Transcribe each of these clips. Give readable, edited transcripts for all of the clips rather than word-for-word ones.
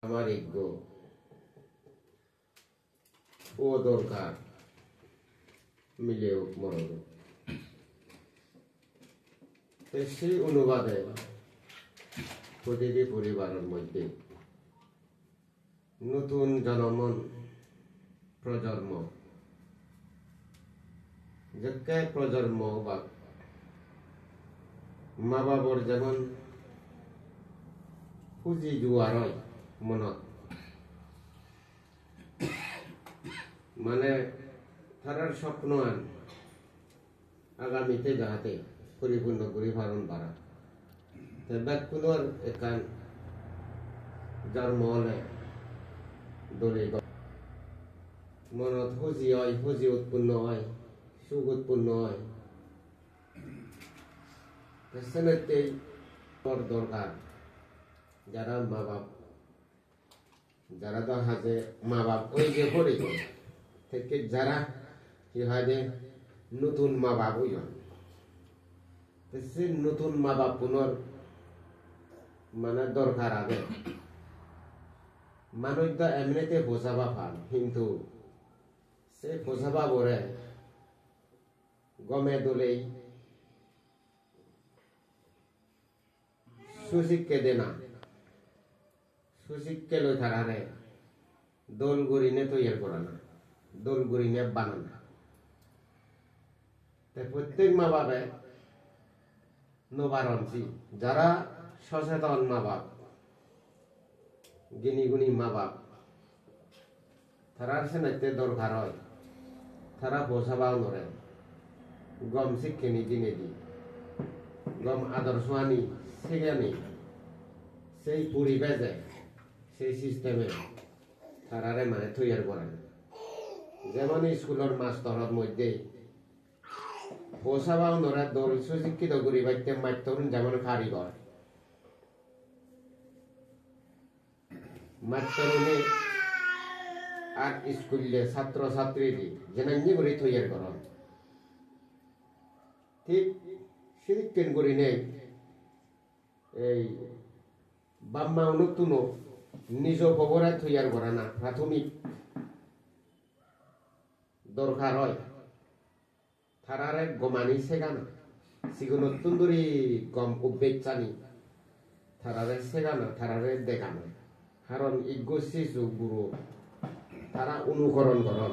আমার ইজ্ঞ ও দরকার মিলে মরণ সেই অনুবাদে প্রতিটি পরিবারের মধ্যে নতুন জনমন প্রজন্ম যে প্রজন্ম বা মা বাবার যেমন পুঁজি জোয়ার হয় মনত মানে তারার স্বপ্ন আন আগামীতে যাহাতে পরিপূর্ণ করে পালন পারা ব্যাকুণর একান জন্ম হলে দলে মনত হুজি হয় হুজি উৎপন্ন হয় সুখ উৎপন্ন হয় সেনেতেই দরকার যারা মা বাপ যারা দেখা যে মা বাপ ওই যে পড়ে থেকে যারা কি হয় যে নতুন মা বাপ ওই সে নতুন মা বাপ পুনর মানে দরকার আগে মানুষ তো এমনিতে বোঝাবা পান কিন্তু সে বোঝাবা বলে গমে দলেই সুশিক্ষে দে না সুশিক্ষে লই থারারে দোল গরিনে তৈরি করা না দোল গরিনে বানানা তাই প্রত্যেক মা বাপে নবারণসি যারা সচেতন মা বাপ জ্ঞানী গুণী মা বাপ তারার সেনাইতে দরকার হয় তারা বোঝাবাও নরে গম শিক্ষিনী দিনে দি গম আদর্শ আনি সেখানে সেই পরিবেশে সেই সিস্টেমে তারারে মানে তৈরি করেন যেমন স্কুলের মাস্টারের মধ্যে পোষাবাও নরা দল সুশিক্ষিত করি বাইতে মাত্তরুন যেমন কারিগর মাত্তরুনে আর স্কুলে ছাত্র ছাত্রী জেনাঙ্গি করে তৈরি করেন ঠিক সিরিকেন করি নেই এই বাম্মা নতুন নিজ খবরে তৈরি করে না প্রাথমিক দরকার হয় তারারে গমানি সেগানা সিগুন তুন্দুরি গম উদ্বেগ চানি তারারে সেগানা তারারে দেখানো কারণ ইজ্ঞ শিশু গুরু তারা অনুকরণ করন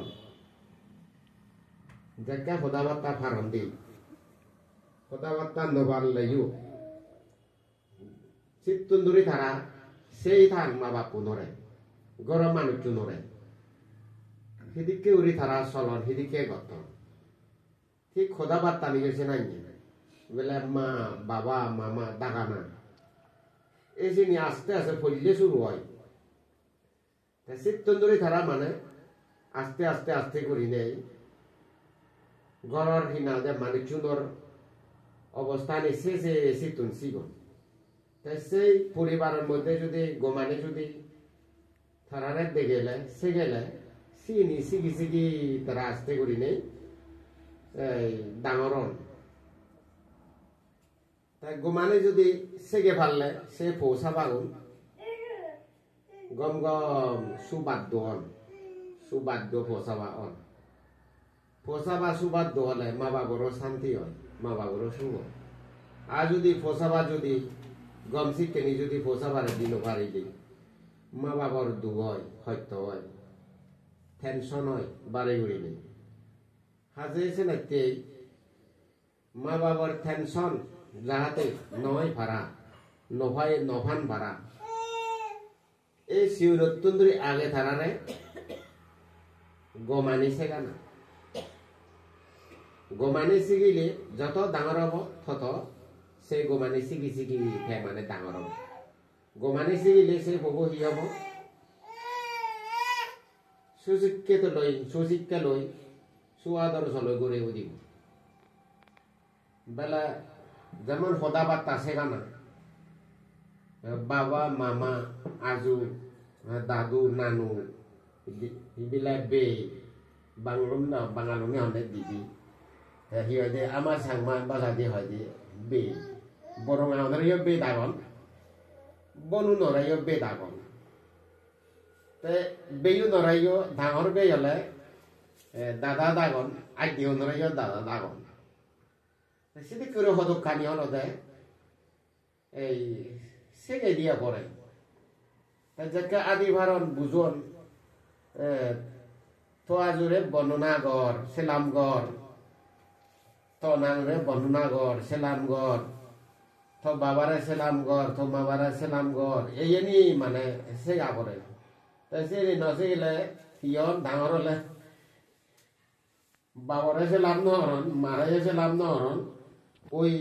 দেখা কথাবার্তা ফারণ দি কথাবার্তা নবার লাইও চিত্তুন্দুরি তারা সেই থান মা বাপু নরে গরম মানুষ নরে সেদিকে উড়ি তারা চলন সেদিকে গঠন ঠিক কথাবার্তা নিয়ে গেছে নাই বলে মা বাবা মামা দাগানা এই যে আস্তে আস্তে ফললে শুরু হয় চিত্তন্দুরি তারা মানে আস্তে আস্তে আস্তে করি নেই ঘরের হিনা যে মানুষজনের অবস্থান এসে যে চিতুন সিগুন সেই পরিবারের মধ্যে যদি গোমানে যদি তারারে দেখেলে সে গেলে সিগি সিগি তারা আস্তে করি নেই ডাঙরন তাই গোমানে যদি সেগে পারলে সে পৌঁছা পাগুন গম গম সুবাদ্য হন সুবাদ্য পৌঁছাবা হন পৌঁছাবা সুবাদ্য হলে মা বাবারও শান্তি হয় মা বাবারও শুভ আর যদি পৌঁছাবা যদি গম শিক্ষেনি যদি পৌঁছাবারে দিন পারিলি মা বাবার দুঃখ হয় সত্য হয় টেনশন হয় বাড়ি উড়িলি হাজেছে নাকি মা বাবার টেনশন যাহাতে নয় ভাড়া নভাই নভান ভাড়া এই শিউরতুন্দুরি আগে থারারে গমানি সেগানা গমানি শিখিলে যত ডাঙর হব তত সেই গোমানি শিখি শিখি মানে ডাঙর হব গোমানি শিখিলে সেই বহু হি হব সুশিক্ষা লই সুআদর্শ লই গড়ে দিব বেলা যেমন কথাবার্তা শেখানা বাবা মামা আজু দাদু নানু এইবিলাক বে বাংলুম না বাঙালুমে অনেক দিদি সিহঁতে আমাৰ চাংমা বাজাদি হয় যে বে বৰঙা বে দাগন বনু নৰাইও বে দাগন বেয়ো নৰাইও ডাঙৰ বেই হ'লে দাদা দাগন আইডিও নৰাইও দাদা দাগন সেদি করে হদক খানি হলদে এই সেগে দিয়া পড়ে যাকে আদি ভারণ বুঝন তো আজুরে বর্ণনাগর সেলামগর তো নাংরে বর্ণনাগর সেলামগর তো বাবারে সেলামগর তো মাবারে সেলামগর এই মানে সেগা পড়ে তাই সে নসেগলে ইয়ন ডাঙর হলে বাবারে সেলাম নহরণ মারে সেলাম নহরণ ওই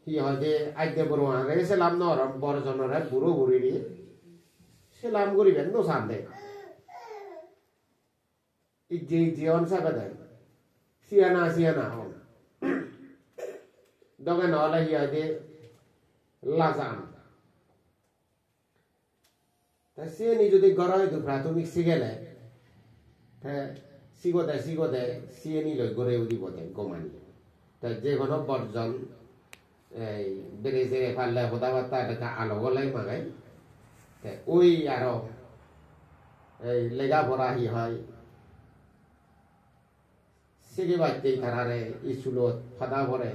কি হয় যে আইতে বড়ুয়ারে সেলাম নহরণ বড়জনরে বুড়ো বুড়ি সেলাম করিবেন নো সামনে যে জীবন সাকা দেন সিয়ানা হন দগে নহলে ইয়া যে লাজান তা সিয়ানি যদি গড়াই দু প্রাথমিক শিগেলে সিগদে সিয়ানি লই গড়ে উদিব দেন গমানি তা যে কোনো বর্জন এই বেড়ে পারলে হদাবার্তা এটা আলো গলাই মাগাই ওই আরো এই লেগা পড়া হি হয় সেগে বাচ্চাই তারারে স্কুলত ফাদা পড়ে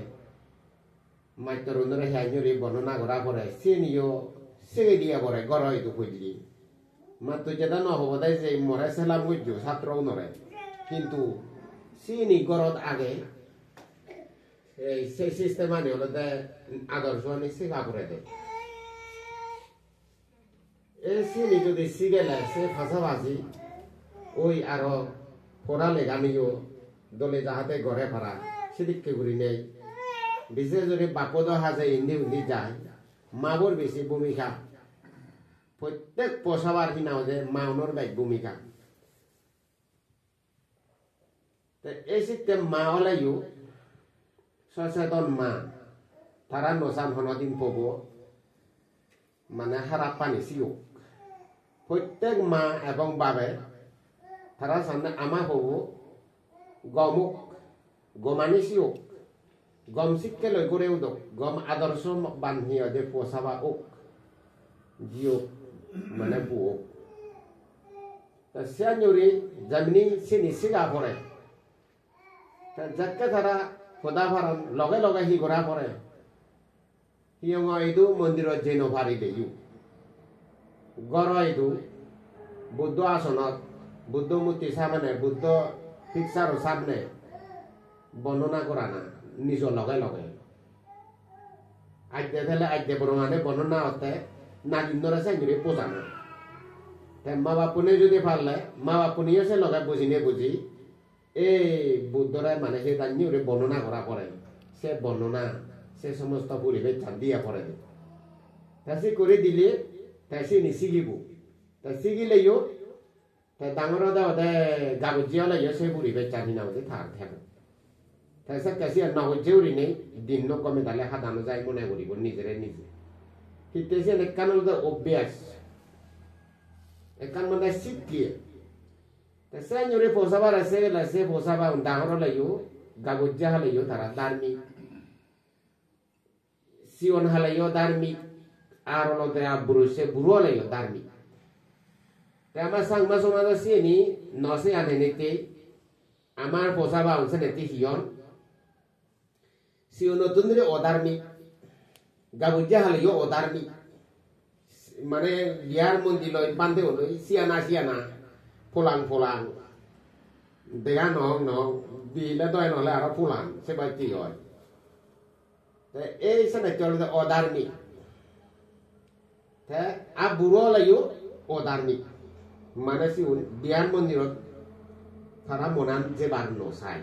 মাইতর উন্নরে হিয়াজুরি বর্ণনা করা পড়ে সে নিও সেগে দিয়া পড়ে গড় হয়তো খুঁজলি মাত্র যেটা নহব দেয় যে মরে সেলাম বুঝছো ছাত্রও নরে কিন্তু সে নি গড়ত আগে এই সেই সিস্টেম আনি হলো আদর্শ আনি সেগা করে দেয় সিনি যদি সিগেলে সে ফাঁসাবাজি ওই আরো পড়ালে গানিও দলে যাহাতে ঘরে ফারা সেদিককে ঘুরি নেই বিশেষ করে বাপদ হাজে ইন্দি যায় মাবর বেশি ভূমিকা প্রত্যেক পোষাবার কিনাও যে মাউনর বাইক ভূমিকা এই সিস্টেম মা হলাইও সচেতন মা তারা নসান হনদিন পব মানে হারা পানি সিও প্রত্যেক মা এবং বাবে তারা সামনে আমা হব গমুক গমানি সিও গম শিক্ষে লই করে উদক গম আদর্শ বান্ধিয়া যে পোষাবা ওক জিও মানে বুওক তা সিয়ানুরি জামনি সিনি সিগা পড়ে তা যাকে তারা খোদা ভারণ লগে লগে হি গড়া পড়ে হিয়ং এইদু মন্দিরত যে নভারি দেয়ু গড় এইদু বুদ্ধ আসনত বুদ্ধ মূর্তি সামনে বুদ্ধ পিকচার সামনে বর্ণনা করা না নিজ লগে লগে আইতে ফেলে আইতে বরমানে বর্ণনা হতে না জিন্দরে সেঞ্চুরি পোজা না মা বাপুনে যদি পারলে মা বাপুনিও সে লগে বুঝিনে বুঝি এই বুদ্ধরে মানে সে তার নিউরে বর্ণনা করা পড়ে সে বর্ণনা সে সমস্ত পরিবেশ চান দিয়া পড়ে তাসি করে দিলে তাসি নিশিগিব তা শিগিলেও তা ডাঙর দে গাবজিয়া লাইও সে পরিবেশ চানি নাও যে থাক থাকো তাইসা কাশি নহজেউরি নেই দিন কমে তাহলে হাতানো যায় মনে করিব নিজেরে নিজে কিন্তু সে একান অভ্যাস একান মানে শিখিয়ে সে নিউরে পোষাবার আছে সে পোষাবা ডাঙর লাইও গাবজিয়া হালাইও তারা ধার্মিক সিওন হালাইও ধার্মিক আর হলো বুড়ো সে বুড়ো লাইও ধার্মিক আমার সাংমা সমাজ আছে নি নসে আনে নিতে আমার পোষাবা অংশ নেতে হিয়ন সিও নতুন দিনে অধার্মিক গাবুজিয়া হালাইও অধার্মিক মানে বিয়ার মন্দির লই বান্ধে হলই সিয়ানা ফোলাং দেখা নং দিলে দয় নহলে আরো ফোলাং সে বাইতি হয় এই সাথে চলে অধার্মিক আর বুড়ো লাইও অধার্মিক মানে সিউন বিয়ার মন্দিরত তারা মনান যে বার নসাই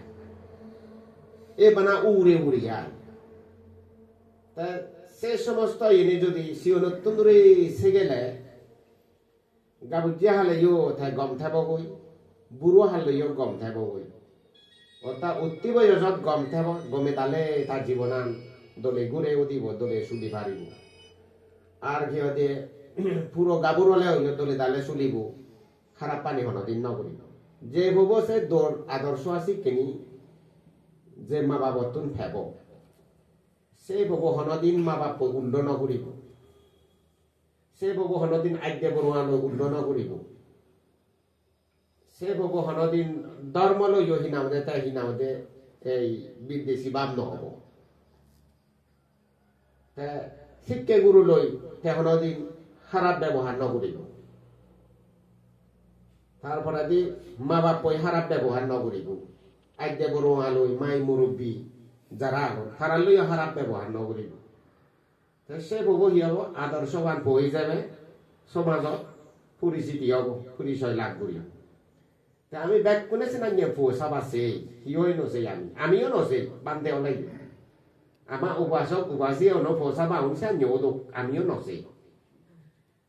এ বানা উড়ে আয় তা সে সমস্ত এনে যদি সিউনত তুন্দুরে সে গেলে গাবুজিয়া হালাইও তাই গম থাকবই বুড়ো হালাইও গম থাকবই অর্থাৎ অতি বয়সত গম থাক গমে তালে তার জীবনান দলে ঘুরে উদিব দলে চুলি পারিব আর সিহঁতে পুরো গাবুর হলে দলে তালে চুলিব খারাপ পানি হনদিন নকরিব যে হব সে দৌড় আদর্শ আছে কিনি যে মা বাবতুন ফেব সে হব হনদিন মা বাপ উল্ল নকরিব সে হব হনদিন আদ্য বনোৱালৈ উল্ল নকরিব সে ভব হনদিন ধর্ম লইও হিনামদে তাই হিনামদে এই বিদেশি বাম নহব শিক্ষা গুরু লই হনদিন খারাপ ব্যবহার নকরিব তারপরে দি মা বাপই খারাপ ব্যবহার নকরিব আইদে বড় আলই মাই মুরব্বী যারা আগর তারা লইয়া খারাপ ব্যবহার নকরিব সে ভব কি হব আদর্শবান বই যাবে সমাজত পরিচিতি হব পরিচয় লাভ করি আমি ব্যাগ কোনেছি না নিয়ে পোষাব আছে সিওই নছে আমিও নছে বান্ধে ওলাই আমার উপাসক উপাসীও ন পোষাবা উনছে নিয়োদক আমিও নছে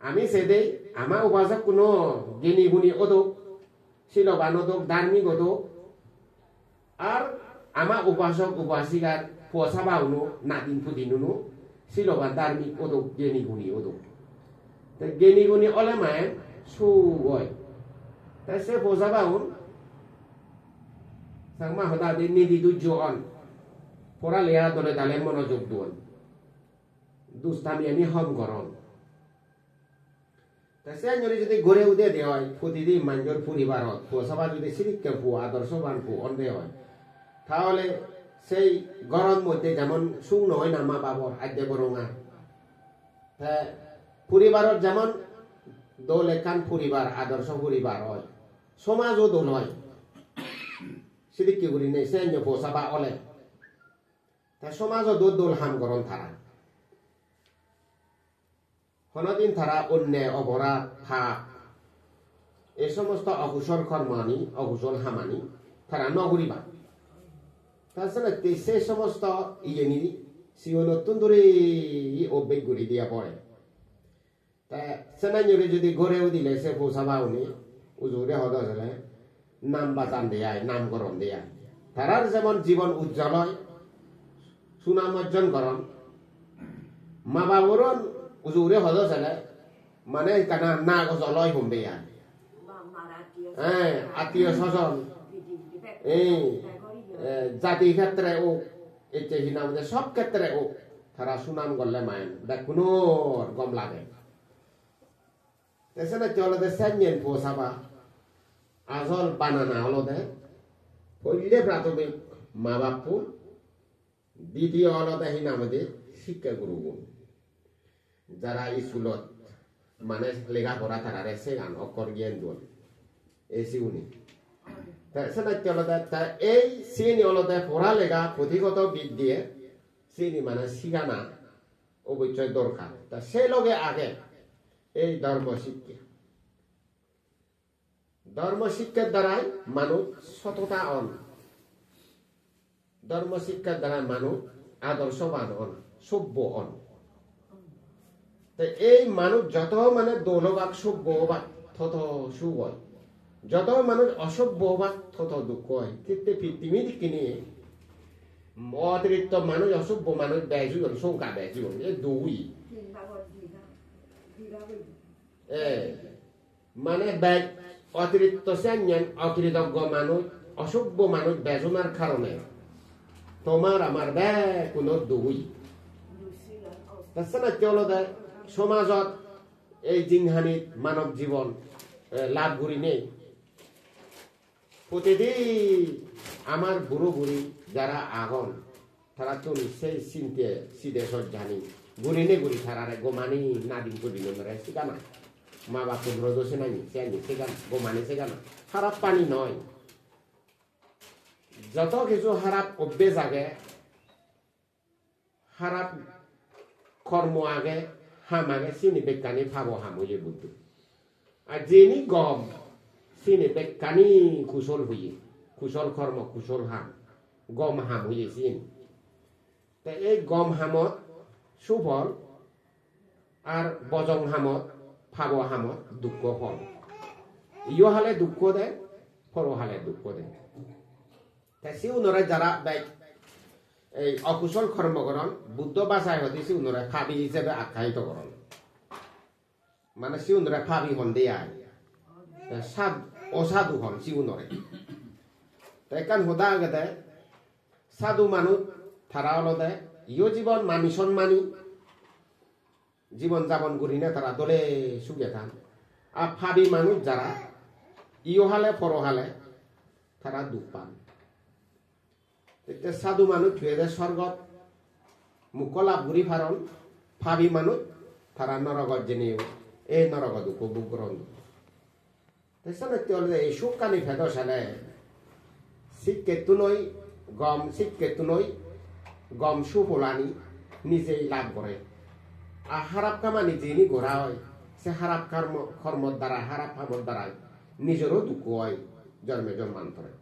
আমি সেদে আমার উপাসক কোনো জ্ঞানী গুণী ওদক শিলবান ওদক ধার্মিক ওদক আর আমার উপাসক উপাসিকার পোষাবা উনো নাদিন ফুদিনুনো শিলবান ধার্মিক ওদক জ্ঞানী গুণী ওদক জ্ঞানী গুণী ওলে মায়ে সুগয় তাই সে পোষাবা উন সাংমা হদা দি নিদি দুজন পড়ালেয়া দলে দালে মনোযোগ দোন দুষ্টামি আমি হম করন তাই সে যদি গড়ে উদে দে হয় প্রতিদিন মানুষের পরিবারত পোষাবা যদি শিক্ষা পু আদর্শবান পু অন্ধে হয় তাহলে সেই গরম মধ্যে যেমন সুখ নহয় না মা বাবর আদ্য বরঙা পরিবারত যেমন দোল একান পরিবার আদর্শ পরিবার হয় সমাজও দোল হয় সেদিক কি করি নেই সে পোষাবা অলে তাই সমাজও দোল হাম করন তারা কোনদিন তারা অন্যায় অপরাধ ফাঁক এই সমস্ত অকুশল কর্মানি অকুশল হামানি তারা নগরিবা তাছাড়া সেই সমস্ত ইয়ে নি সিও নতুন ধরে অভ্যেগ করে দিয়া পড়ে তাই সেনাইরে যদি গড়েও দিলে সে পোষাবা উনি উজুরে হদ হলে নাম বাজান দেয় নামকরণ দেয় তারার যেমন জীবন উজ্জ্বল হয় সুনাম অর্জন করন মা বাবরন উজুরে হদ হলে মানে কানা না গজলয় হমবে আত্মীয় স্বজন এই জাতি ক্ষেত্রে ও এতে হিনামদের সব ক্ষেত্রে ও তারা সুনাম করলে মায়েন দেখ কোনো গম লাগে এসে চলতে সেঞ্জেন পোষাবা আসল বানানা হলো দে পড়লে প্রাথমিক মা বাপু দ্বিতীয় হলো দে হিনামদের শিক্ষা গুরুগুণ যারা স্কুলত মানে লেখাপড়া তারা রেসে গান অক্ষর জ্ঞান দোল এসি উনি এই শ্রেণী অলতে পড়ালেখা পুঁথিগত বিদ্যে শ্রেণী মানে শিখানা অবশ্যই দরকার তা সেই লগে আগে এই ধর্ম শিক্ষার দ্বারাই মানুষ সততা অন ধর্ম শিক্ষার দ্বারা মানুষ আদর্শবান অন সভ্য অন এই মানুষ যত মানে দৌলবাক সভ্যবাক তত সুখ হয় যত মানুষ অসভ্যবাক তত দুঃখ হয় কিন্তু পৃথিবী কিনে অতিরিক্ত মানুষ অসভ্য মানুষ বেজু সংখ্যা বেজু এই দুই মানে অতিরিক্ত সেঞ্জন অকৃতজ্ঞ মানুষ অসভ্য মানুষ বেজনার কারণে তোমার আমার কোনো দুই তাছাড়া চলো দেয় সমাজত এই জিংহানিত মানব জীবন লাভ করি নেই প্রতিদিন আমার বুড়ো বুড়ি যারা আগন তারা তো নিশ্চয়ই চিনতে সিদে জানি গুড়ি নে গুড়ি তারারে গোমানি নাদিন করি নেমরে সেখানা মা বাপ ব্রজসে নাই সেখানে গোমানি সেখানা খারাপ পানি নয় যত কিছু খারাপ অভ্যেস আগে খারাপ কর্ম আগে হাম আগে চিনি বেকানি ভাবো হাম হইয়ে বুদ্ধি আর যিনি গম চিনি বেকানি কুশল হইয়ে কুশল কর্ম কুশল হাম গম হাম হইয়ে চিন এই গম হামত সুফল আর বজং হামত ভাবো হামত দুঃখ ফল ইয় হালে দুঃখ দেয় ফল হালে দুঃখ দেয় তাই সে উনরে যারা এই অকুশল কর্মকরণ বুদ্ধ ভাষায় হতে সে উনরে ফাবি হিসেবে আখ্যায়িত করণ মানে সে উনরে ফাবি হন দিয়ে অসাধু হন সে উনরে তাই কান হোদা আগে দেয় সাধু মানুষ তারা হলো দেয় ইয় জীবন মানি সম্মানী জীবন যাপন করি না তারা দলে সুখে থান আর ফাবি মানুষ যারা ইহহালে পরহালে তারা দুঃখ পান সাধু মানুষ ধুয়ে স্বর্গত মুকলা বুড়ি ফারণ ফাবি মানুষ তারা নরগত জেনেও এই নরগত উপভোগ গ্রহণ এই সুকানি ভেদ সালে শিক্ষেতুনই গম সুফলানি নিজেই লাভ করে আর হারাপ কামানি যিনি ঘোরা হয় সে হারাপ কর্মর দ্বারা হারাপ কামর দ্বারা নিজেরও দুঃখ হয় জন্মে জন্মান্তরে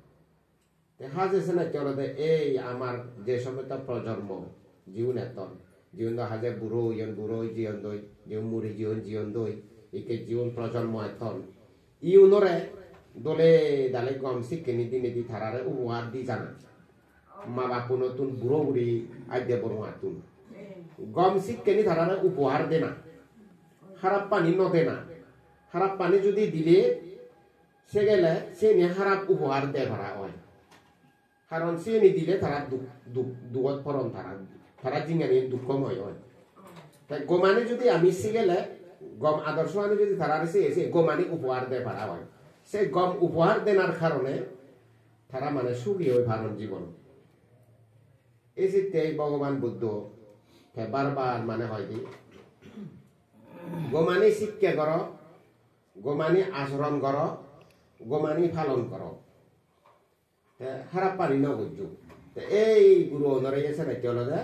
দেখা যাচ্ছে না চলতে এই আমার যে সময়টা প্রজন্ম জীবন এতন জীবন হাজে বুড়ো জীবন দই জীবন মুড়ি জীবন দই একে জীবন প্রজন্ম এতন ইউনরে দলে দালে গম শিক্ষেনি দিনে দি থারারে উপহার দি জানা মা বাপু নতুন বুড়ো বুড়ি আইদে বড় তুন গম শিক্ষেনি থারারে উপহার দে না খারাপ পানি নদে না খারাপ পানি যদি দিলে সে গেলে সে নিয়ে খারাপ উপহার দে ভরা হয় কারণ সে নি দিলে তারা দুঃখ ফরণ তারা জিঙ্গানি দুঃখময় হয় তাই গোমানি যদি আমি গেলে গম আদর্শ আনি যদি তারা এসে গোমানি উপহার দে ভরা হয় সেই গম উপহার দেনার কারণে তারা মানে সুখী হয় ভারণ জীবন এই যে ভগবান বুদ্ধ বারবার মানে হয় কি গোমানি শিক্ষা কর গোমানি আচরণ কর গোমানি পালন কর খারাপ পানি নগজু এই গুরু অনরে এসে চলে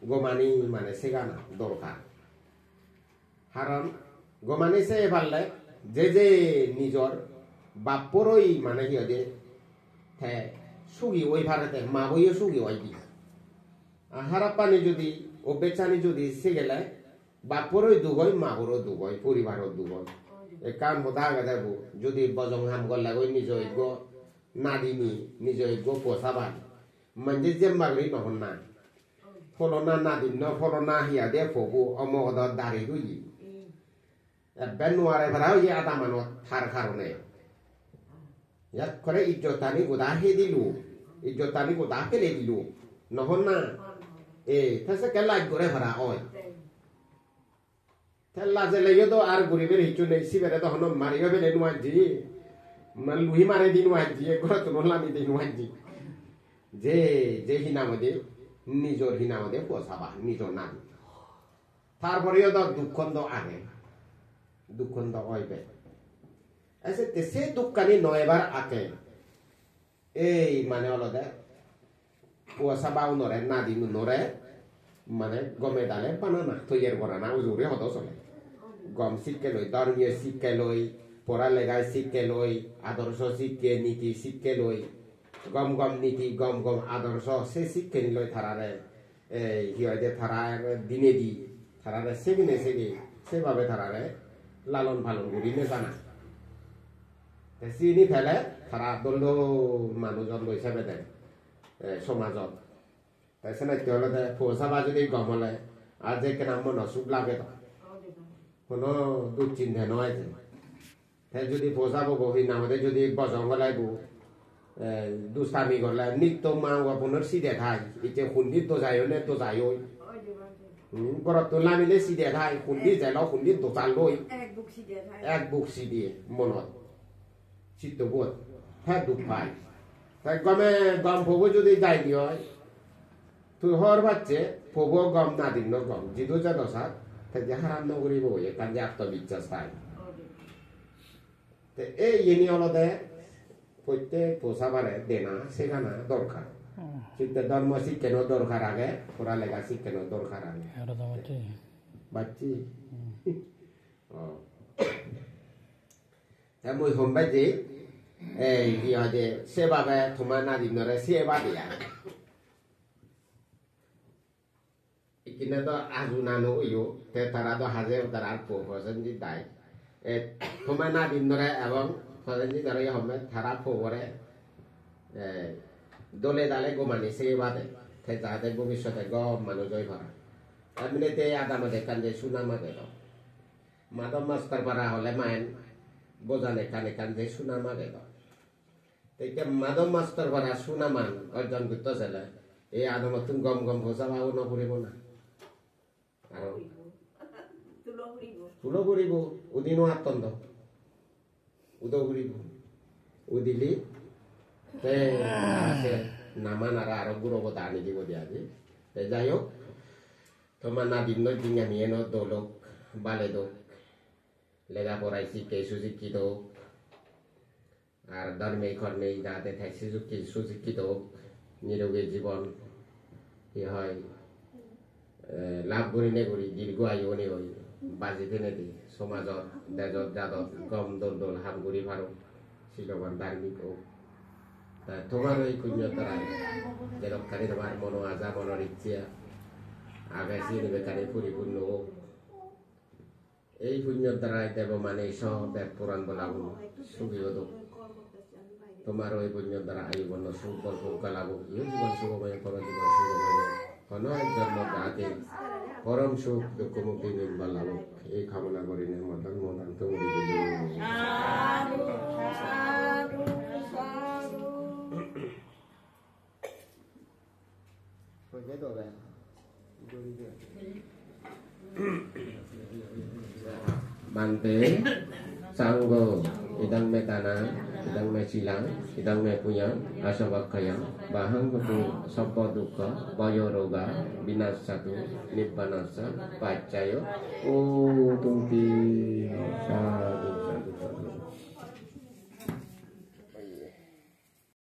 গোমানি মানে শেখানা দরকার কারণ গোমানি সে পারলে যে নিজর বাপরই মানে কি হয় সুগি ওই ভারতে মা বইও সুগি হয় কি খারাপ পানি যদি ও বেচানি যদি সে গেলে বাপরই দুগই মা বড় দুগই পরিবারও দুগই কাম হতা যাব যদি বজং হাম গলা গই নিজ নাদিনি নিজ পোষাবান মানে যেমবাগলি নহন না ফলনা নাদিন ফলনা হিয়া দে ফবু অমগদ দাঁড়ি রুই এবার নোয়ারে ভরা ইয়ে আদা মানো থার কারণে ইয়াত করে ইজ্জতানি গোদা হে দিলু ইজ্জতানি গোদা পেলে দিলু নহন না থাসে কেলাই করে ভরা হয় তেলা জেলে তো আর গরিবের হিচু নেই সিবেরে তখন মারিও বেলে নুয়াজি মানে লুহি মারে দিন ওয়াজি ঘর তো নলামি দিন ওয়াজি যে হিনামদে নিজর হিনামদে পোষাবা নিজর নাম তারপরেও তো দুঃখন্দ আগে দুঃখন্দ হইবে এসে সে দুঃখানি নয়বার আকে এই মানে হলো দে পোষাবাও নরে না দিন নরে মানে গমে ডালে বানানা তৈয়ার করা না উজুরে হতো চলে গম শিক্ষা লই ধর্মীয় শিক্ষা লই পড়ালেখায় শিক্ষা লই আদর্শ শিক্ষা নীতি শিক্ষা লই গম গম নীতি গম গম আদর্শ সে শিক্ষা নিলই থারারে হিয়ে থারা দিনে দি থারারে সেবিনে সেগে সেভাবে থারারে লালন পালন করি নে জানা চিনি ফেলে থারা দণ্ড মানুষজন হিসাবে দেয় সমাজত তাই চিনাকি হলে পৌঁছাবা যদি গম হলে আর যে কেনা মন অসুখ লাগে কোনো দুশ্চিন্তা নয় যে তাই যদি পৌঁছাবো গভীর নামতে যদি বজঙ্গ লাগব দুষ্টামি করলে নিত্য মা পুনৰ চিধে খাই এতিয়া খুন্দিত তো যায় নে তো যায় ঘৰত তো নামিলে চিধে খাই খুন্দি যাই খুন্দিত দোকান লৈ এক বুক চিদিয়ে মনত চিত্তবোধ হ্যাঁ দুঃখ পায় তাই গম ফবো যদি যাই দি হয় তুই হর বাচ্চে ফবো গম না দিন গম যিটো যে দশাত তাই যে হারাম নকরিব তার যে আত্মবিশ্বাস পায় এই ইনি হলদে প্রত্যেক পোষাবারে দেনা শেখানা দরকার চিন্তা ধর্ম শিক্ষানো দরকার আগে পড়ালেখা শিক্ষানো দরকার আগে বাচ্চি মই সম্বাই যে এই কি হয় যে সেভাবে তোমার নাদিনরে সেবা দিয়া কিন্তু আজু নানো ইও তারা তো হাজে তারা প্রফেশন দি দায় তোমার নাদিনরে এবং ফরেন্সিক দ্বারা হবে থারা ফোরে দলে দালে গোমানি সেবা দেয় যাতে ভবিষ্যতে গম মানুষ জয় ভরা এমনিতে আদামতে কান্দে সুনামা গেল মাদম মাস্টার পারা হলে মায়েন বোঝানে কানে কান্দে সুনামা গেল তেতিয়া মাদম মাস্টার পারা সুনামান অর্জন করতে চলে এই আদামত গম গম ভোজাবাও নকরিব না আৰু তুলো করিব উদিনো আতন্দ উদো করিব উদিলি তে আছে নামান আর গুরব দানি দিব দিয়াজি তে যাই হোক তোমার না দিন দিন আমি এনো দোলক বালে দোক লেগা পড়াই শিখে সুশিক্ষিত হোক আর ধর্মে কর্মে যাতে থাকছে সুশিক্ষিত হোক নিরোগী জীবন কি হয় লাভ করি নে করি দীর্ঘ আয়ু নে হই বাজি ফেনে দি সমাজত দেজত জাদত গম দোল দোল হাম করি ভারত শিলবান ধার্মিক হোক তোমার ওই কুঞ্জর দ্বারাই যে রক্ষারি তোমার মনো আজা মনের ইচ্ছা আগাইছি বেকারে পরিপূর্ণ হোক এই পুণ্যর দ্বারাই দেব মানে সহ দেব পুরাণ বলাবো সুখী হতো তোমার ওই পুণ্যর দ্বারা আয়ু বর্ণ সুখ গল্প গালাবো ইউ জীবন সুখময় পর জীবন সুখময় অনয় জন্ম যাতে পরম সুখ দুঃখ মুক্তি নির্বাল লাভ এই কামনা করি মদন মদন তুমি Bante Sanggo Idang me tanah Idang me silang Idang me punya Asavakaya Bahang kepu Sopo duka Bayo roga Binasatu Nibbanasa Pacayo Oh tungti Sadu sadu sadu